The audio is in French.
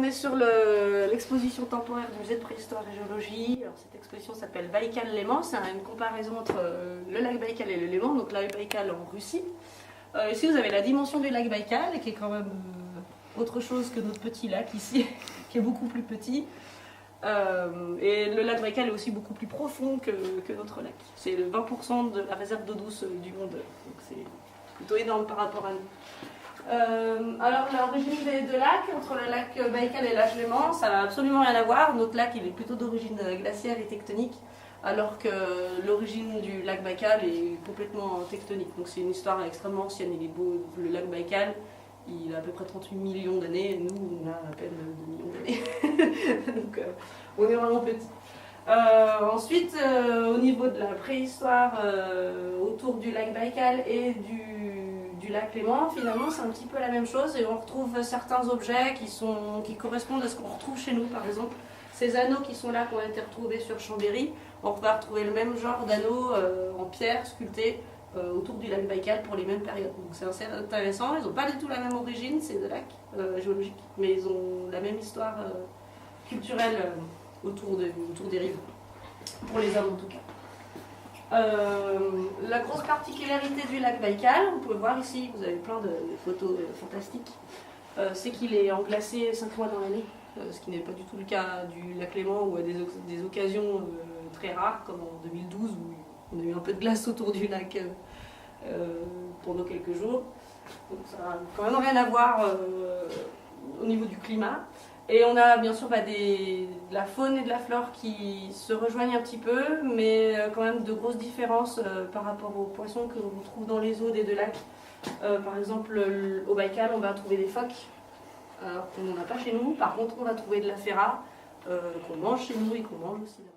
est sur l'exposition temporaire du musée de préhistoire et géologie. Alors, cette exposition s'appelle Baïkal-Léman. C'est une comparaison entre le lac Baïkal et le Léman, donc le lac Baïkal en Russie. Ici, vous avez la dimension du lac Baïkal, qui est quand même autre chose que notre petit lac ici, qui est beaucoup plus petit. Et le lac Baïkal est aussi beaucoup plus profond que notre lac. C'est 20% de la réserve d'eau douce du monde, donc c'est plutôt énorme par rapport à nous. Alors l'origine des deux lacs, entre le lac Baïkal et le lac Léman, ça n'a absolument rien à voir. Notre lac il est plutôt d'origine glaciaire et tectonique, alors que l'origine du lac Baïkal est complètement tectonique. Donc c'est une histoire extrêmement ancienne. Il est beau, le lac Baïkal, il a à peu près 38 millions d'années, et nous on a à peine 2 millions d'années. Donc on est vraiment petit. Ensuite, au niveau de la préhistoire autour du lac Baïkal et du lac Léman, finalement c'est un petit peu la même chose et on retrouve certains objets qui correspondent à ce qu'on retrouve chez nous. Par exemple, ces anneaux qui sont là, qui ont été retrouvés sur Chambéry, on va retrouver le même genre d'anneaux en pierre sculptés autour du lac Baïkal pour les mêmes périodes. Donc c'est assez intéressant, ils n'ont pas du tout la même origine, ces deux lacs géologiques, mais ils ont la même histoire culturelle autour des rives, pour les hommes en tout cas. La grosse particularité du lac Baïkal, vous pouvez voir ici, vous avez plein de photos fantastiques, c'est qu'il est englacé 5 mois dans l'année, ce qui n'est pas du tout le cas du lac Léman ou à des occasions très rares comme en 2012 où on a eu un peu de glace autour du lac pendant quelques jours. Donc ça n'a quand même rien à voir au niveau du climat. Et on a bien sûr de la faune et de la flore qui se rejoignent un petit peu, mais quand même de grosses différences par rapport aux poissons que l'on trouve dans les eaux des deux lacs. Par exemple, au Baïkal, on va trouver des phoques, alors qu'on n'en a pas chez nous. Par contre, on va trouver de la ferra qu'on mange chez nous et qu'on mange aussi là.